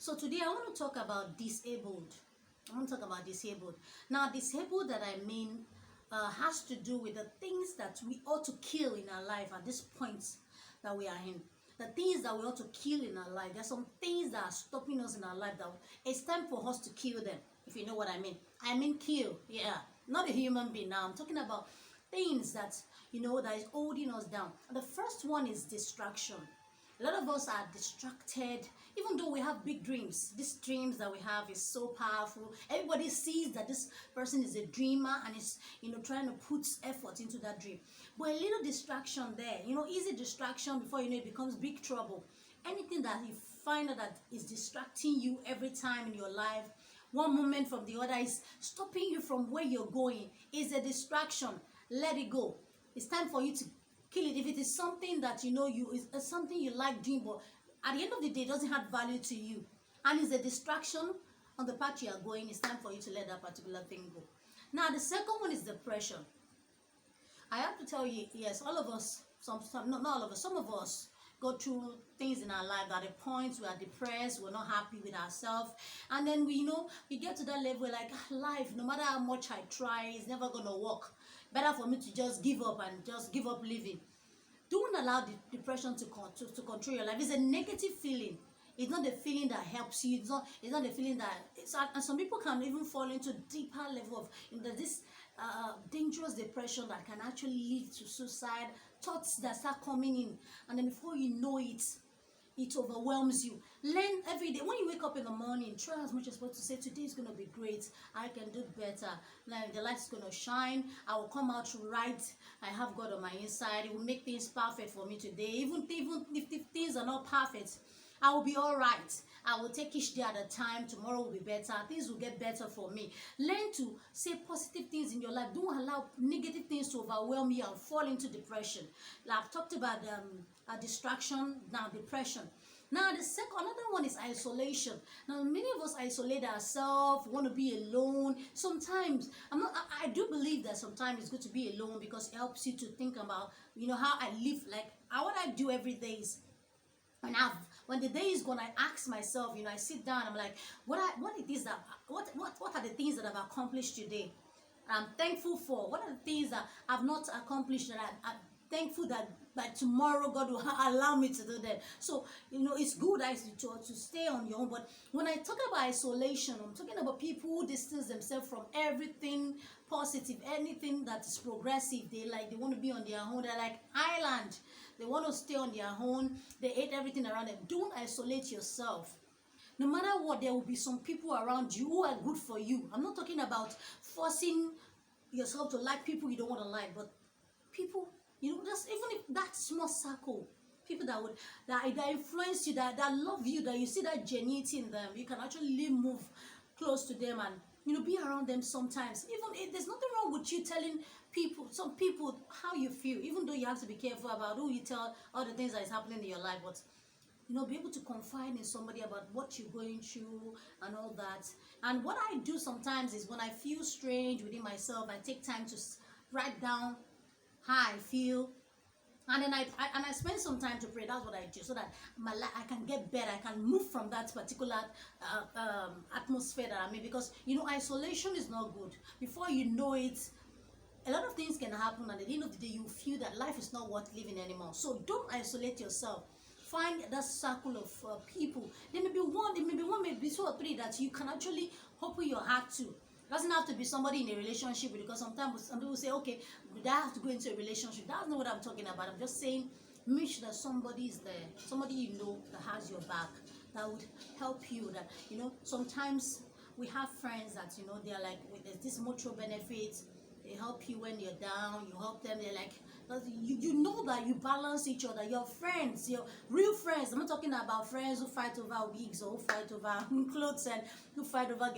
So today I want to talk about disabled. I want to talk about disabled. Now, disabled that I mean has to do with the things that we ought to kill in our life at this point that we are in. The things that we ought to kill in our life. There's some things that are stopping us in our life that it's time for us to kill them, if you know what I mean. I mean kill, yeah. Not a human being now. I'm talking about things that, that is holding us down. And the first one is distraction. A lot of us are distracted, even though we have big dreams. These dreams that we have is so powerful. Everybody sees that this person is a dreamer and is, trying to put effort into that dream. But a little distraction there, easy distraction, before you know it becomes big trouble. Anything that you find that is distracting you every time in your life, one moment from the other, is stopping you from where you're going, is a distraction. Let it go. It's time for you to kill it. If it is something that is something you like doing, but at the end of the day it doesn't have value to you and is a distraction on the path you are going, it's time for you to let that particular thing go. Now, the second one is depression. I have to tell you, yes, all of us, not all of us, some of us go through things in our life that at points we are depressed, we're not happy with ourselves, and then we get to that level like, life, no matter how much I try, it's never gonna work. Better for me to just give up and just give up living. Don't allow the depression to control your life. It's a negative feeling. It's not the feeling that helps you. It's not the feeling that and some people can even fall into deeper level of this dangerous depression that can actually lead to suicide, thoughts that start coming in, and then before you know it, it overwhelms you. Learn every day. When you wake up in the morning, try as much as possible to say, today is going to be great. I can do better. Like, the light is going to shine. I will come out right. I have God on my inside. It will make things perfect for me today. Even if things are not perfect, I will be all right. I will take each day at a time. Tomorrow will be better. Things will get better for me. Learn to say positive things in your life. Don't allow negative things to overwhelm you and fall into depression. Like I've talked about distraction, now depression. Now another one is isolation. Now many of us isolate ourselves, want to be alone. Sometimes I do believe that sometimes it's good to be alone because it helps you to think about how I live. Like what I do every day is, when the day is gone, I ask myself, I sit down, I'm like, what are the things that I've accomplished today? I'm thankful for. What are the things that I've not accomplished that I'm thankful that by tomorrow God will allow me to do that? So it's good to stay on your own. But when I talk about isolation, I'm talking about people who distance themselves from everything positive, anything that is progressive. They want to be on their own. They're like island. They want to stay on their own. They hate everything around them. Don't isolate yourself. No matter what, there will be some people around you who are good for you. I'm not talking about forcing yourself to like people you don't want to like, but people, just even if that small circle, people that influence you, that love you, that you see that genuinity in them, you can actually move close to them and be around them sometimes. Even if there's nothing wrong with you telling some people how you feel, even though you have to be careful about who you tell all the things that is happening in your life, but be able to confide in somebody about what you're going through and all that. And what I do sometimes is, when I feel strange within myself, I take time to write down how I feel, and then I spend some time to pray. That's what I do, so that my life, I can get better. I can move from that particular atmosphere that I'm in, because isolation is not good. Before you know it, a lot of things can happen, and at the end of the day, you feel that life is not worth living anymore. So don't isolate yourself. Find that circle of people. There may be one, maybe two or three that you can actually open your heart to. It doesn't have to be somebody in a relationship, because sometimes some people say, okay, I have to go into a relationship. That's not what I'm talking about. I'm just saying, make sure that somebody is there, somebody that has your back, that would help you. That sometimes we have friends that they're like, there's this mutual benefit. They help you when you're down. You help them. They're like, you know that you balance each other. Your friends, your real friends. I'm not talking about friends who fight over wigs or who fight over clothes and who fight over